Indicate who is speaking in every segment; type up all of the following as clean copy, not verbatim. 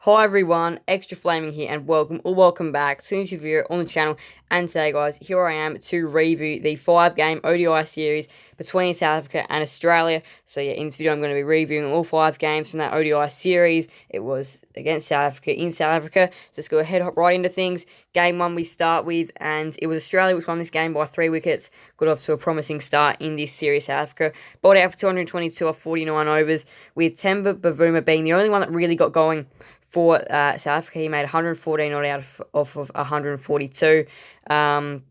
Speaker 1: Hi everyone, Extra Flaming here and welcome back to a new video on the channel. And today guys, here I am to review the 5-game ODI series between South Africa and Australia. So yeah, in this video I'm going to be reviewing all 5 games from that ODI series. It was against South Africa in South Africa. So let's go ahead, hop right into things. Game 1 we start with, and it was Australia which won this game by 3 wickets. Got off to a promising start in this series. South Africa bowled out for 222 off 49 overs, with Temba Bavuma being the only one that really got going for South Africa. He made 114 not out off of 142. Quinton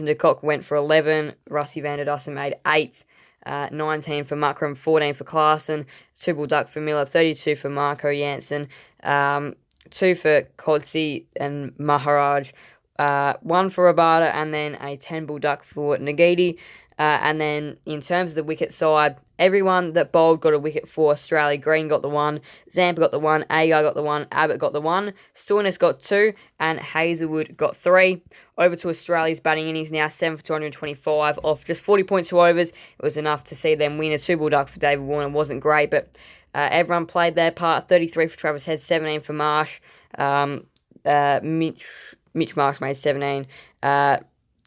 Speaker 1: de Kock went for 11. Rusty van der Dussen made 8. 19 for Muckram, 14 for Klaassen, 2 ball duck for Miller, 32 for Marco Jansen, 2 for Coetzee and Maharaj, 1 for Rabada, and then a 10 ball duck for Ngidi. And then in terms of the wicket side, everyone that bowled got a wicket for Australia. Green got the 1, Zampa got the 1, Agar got the 1, Abbott got the 1, Stoinis got 2, and Hazlewood got 3. Over to Australia's batting innings now, 7 for 225 off just 40.2 overs. It was enough to see them win. A 2 ball duck for David Warner wasn't great, but everyone played their part. 33 for Travis Head, 17 for Marsh. Mitch Marsh made 17.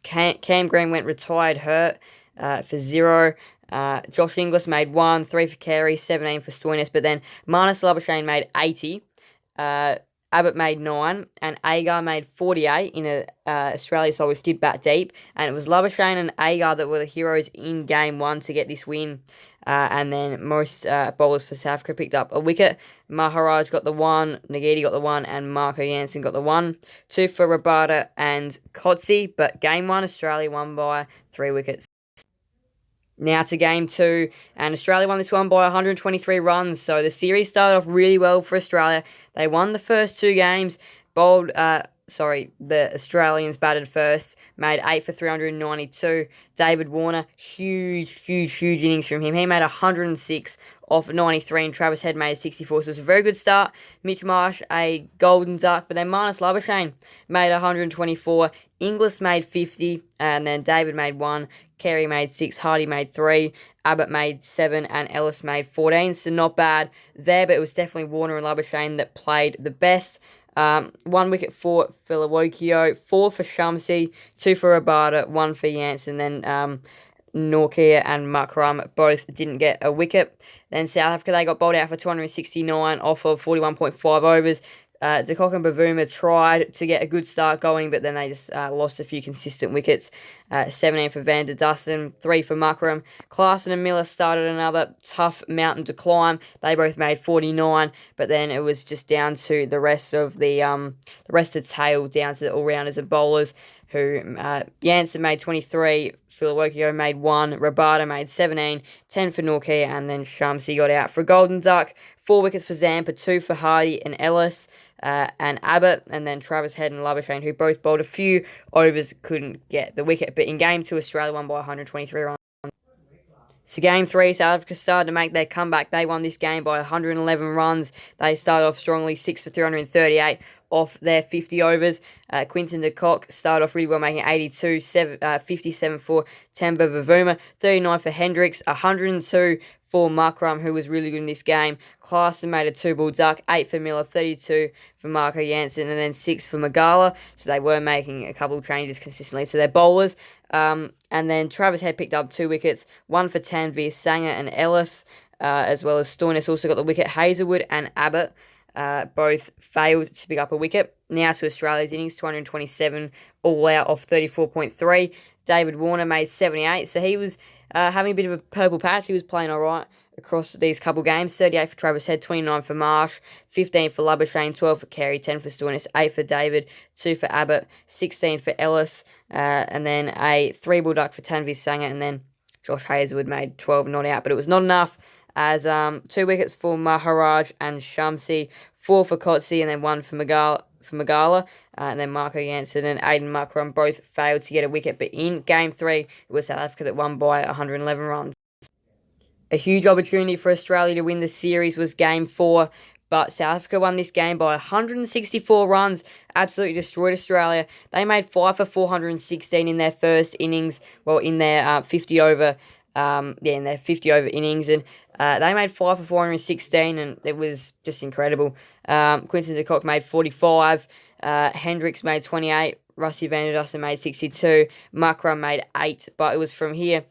Speaker 1: Cam Green went retired hurt for 0. Josh Inglis made 1, 3 for Carey, 17 for Stoinis, but then Marnus Labuschagne made 80. Abbott made 9, and Agar made 48 in a Australia side which did bat deep, and it was Labuschagne and Agar that were the heroes in Game 1 to get this win. And then most bowlers for South Africa picked up a wicket. Maharaj got the 1, Ngidi got the 1, and Marco Jansen got the 1. 2 for Rabada and Coetzee, but Game 1, Australia won by 3 wickets. Now to Game 2, and Australia won this one by 123 runs, so the series started off really well for Australia. They won the first 2 games, the Australians batted first, made 8 for 392. David Warner, huge innings from him. He made 106 off 93, and Travis Head made 64, so it was a very good start. Mitch Marsh, a golden duck, but then Marnus Labuschagne made 124. Inglis made 50, and then David made 1. Carey made 6, Hardy made 3, Abbott made 7, and Ellis made 14, so not bad there, but it was definitely Warner and Labuschagne that played the best. 1 wicket for Filawokio, 4 for Shamsi, 2 for Rabada, 1 for Jansen, then Nortje and Muckram both didn't get a wicket. Then South Africa, they got bowled out for 269 off of 41.5 overs. De Kock and Bavuma tried to get a good start going, but then they just lost a few consistent wickets. 17 for van der Dussen, 3 for Muckram. Klaassen and Miller started another tough mountain to climb. They both made 49, but then it was just down to the rest of the tail, down to the all-rounders and bowlers, who Jansen made 23, Filawokio made 1, Rabada made 17, 10 for Nortje, and then Shamsi got out for a golden duck. 4 wickets for Zampa, 2 for Hardy and Ellis, and Abbott, and then Travis Head and Labuschagne, who both bowled a few overs, couldn't get the wicket. But in Game 2, Australia won by 123 runs. So Game 3, South Africa started to make their comeback. They won this game by 111 runs. They started off strongly, 6 for 338 off their 50 overs. Quinton de Kock started off really well, making 82, 57 for Temba Bavuma, 39 for Hendricks, 102 for Muckram, who was really good in this game. Klaassen made a 2 ball duck, 8 for Miller, 32 for Marco Jansen, and then 6 for Magala. So they were making a couple of changes consistently to their bowlers. And then Travis Head picked up 2 wickets, 1 for Tanvir Sanger and Ellis, as well as Stoinis also got the wicket. Hazlewood and Abbott both failed to pick up a wicket. Now to Australia's innings, 227 all out off 34.3. David Warner made 78, so he was having a bit of a purple patch. He was playing all right across these couple games. 38 for Travis Head, 29 for Marsh, 15 for Labuschagne, 12 for Carey, 10 for Stoinis, 8 for David, 2 for Abbott, 16 for Ellis, and then a 3 ball duck for Tanvir Sanger, and then Josh Hazlewood made 12 not out, but it was not enough, as 2 wickets for Maharaj and Shamsi, 4 for Coetzee, and then 1 for Magala, and then Marco Jansen and Aiden Muckram both failed to get a wicket. But in Game 3, it was South Africa that won by 111 runs. A huge opportunity for Australia to win the series was Game 4, but South Africa won this game by 164 runs, absolutely destroyed Australia. They made 5 for 416 in their first innings, in their 50 over innings, and They made 5 for 416, and it was just incredible. Quinton de Kock made 45. Hendricks made 28. Rusty van der Dussen made 62. Makram made 8, but it was from here.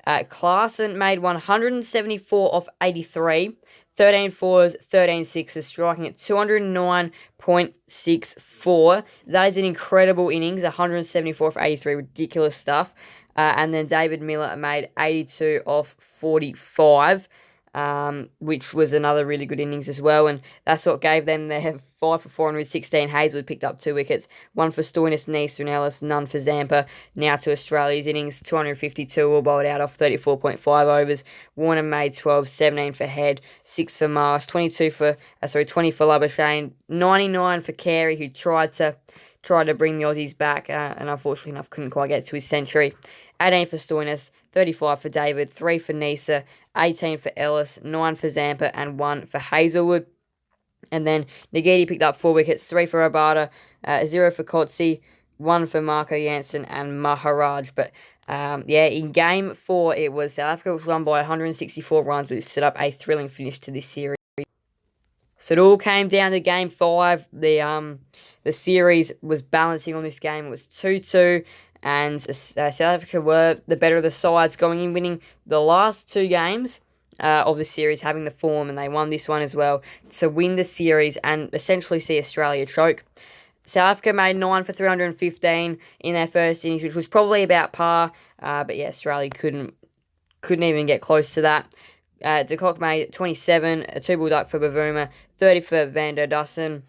Speaker 1: Klaassen made 174 off 83. 13 fours, 13 sixes, striking at 209.64. That is an incredible innings, 174 for 83, ridiculous stuff. And then David Miller made 82 off 45, which was another really good innings as well. And that's what gave them their 5 for 416. Hazelwood picked up 2 wickets, 1 for Stoinis, Neser and Ellis, none for Zampa. Now to Australia's innings, 252 all bowled out off 34.5 overs. Warner made 12, 17 for Head, 6 for Marsh, 20 for Labuschagne, 99 for Carey, who tried to bring the Aussies back, and unfortunately enough couldn't quite get to his century. 18 for Stoinis, 35 for David, 3 for Neser, 18 for Ellis, 9 for Zampa, and 1 for Hazelwood. And then Nagidi picked up 4 wickets, 3 for Rabada, 0 for Kotze, 1 for Marco Jansen and Maharaj. But in Game 4, it was South Africa, which won by 164 runs, which set up a thrilling finish to this series. So it all came down to Game 5. The series was balancing on this game. It was 2-2. And South Africa were the better of the sides going in, winning the last 2 games of the series, having the form, and they won this one as well to win the series and essentially see Australia choke. South Africa made 9 for 315 in their first innings, which was probably about par, but yeah, Australia couldn't even get close to that. De Kock made 27, a 2-ball duck for Bavuma, 30 for van der Dussen,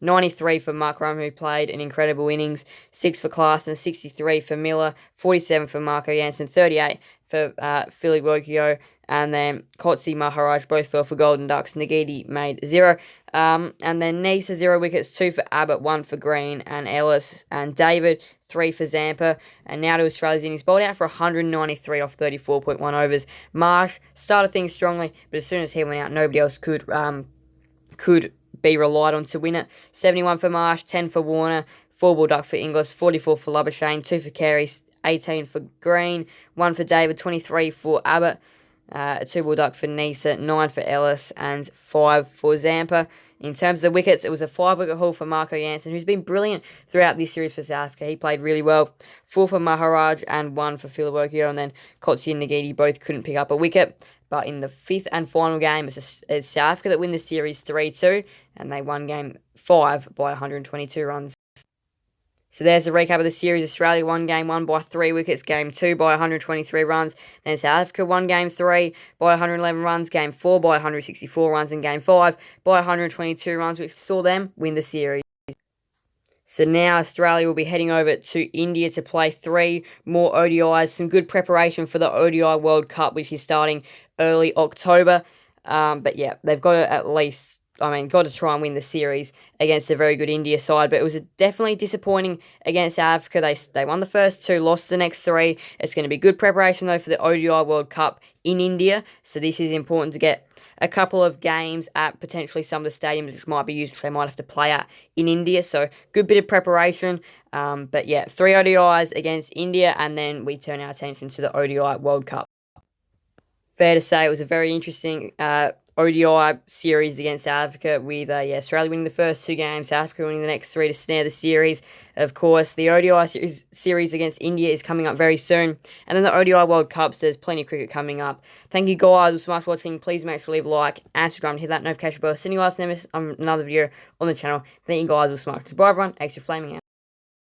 Speaker 1: 93 for Makram, who played an incredible innings, 6 for Klaassen, 63 for Miller, 47 for Marco Jansen, 38 for Philly Wokio, and then Kotze, Maharaj both fell for Golden Ducks. Nagidi made 0. And then Neser, 0 wickets, 2 for Abbott, 1 for Green, and Ellis and David, 3 for Zampa. And now to Australia's innings, bowled out for 193 off 34.1 overs. Marsh started things strongly, but as soon as he went out, nobody else could be relied on to win it. 71 for Marsh, 10 for Warner, 4-ball duck for Inglis, 44 for Labuschagne, 2 for Carey, 18 for Green, 1 for David, 23 for Abbott, a 2-ball duck for Neser, 9 for Ellis, and 5 for Zampa. In terms of the wickets, it was a 5-wicket haul for Marco Jansen, who's been brilliant throughout this series for South Africa. He played really well. 4 for Maharaj and 1 for Filibokio, and then Kotze and Nagidi both couldn't pick up a wicket. But in the 5th and final game, it's South Africa that win the series 3-2, and they won Game 5 by 122 runs. So there's a recap of the series. Australia won Game 1 by 3 wickets, Game 2 by 123 runs. Then South Africa won Game 3 by 111 runs, Game 4 by 164 runs, and Game 5 by 122 runs, which saw them win the series. So now Australia will be heading over to India to play 3 more ODIs. Some good preparation for the ODI World Cup, which is starting early October. But yeah, they've got to got to try and win the series against a very good India side. But it was definitely disappointing against South Africa. They won the first 2, lost the next 3. It's going to be good preparation, though, for the ODI World Cup in India. So this is important to get a couple of games at potentially some of the stadiums which might be used, which they might have to play at in India. So good bit of preparation. But yeah, 3 ODIs against India, and then we turn our attention to the ODI World Cup. Fair to say it was a very interesting ODI series against South Africa, with Australia winning the first 2 games, South Africa winning the next 3 to snare the series. Of course, the ODI series against India is coming up very soon, and then the ODI World Cups, there's plenty of cricket coming up. Thank you guys so much for watching. Please make sure to leave a like and subscribe and hit that notification bell. Send you guys another video on the channel. Thank you guys so much. Bye everyone, extra flaming out.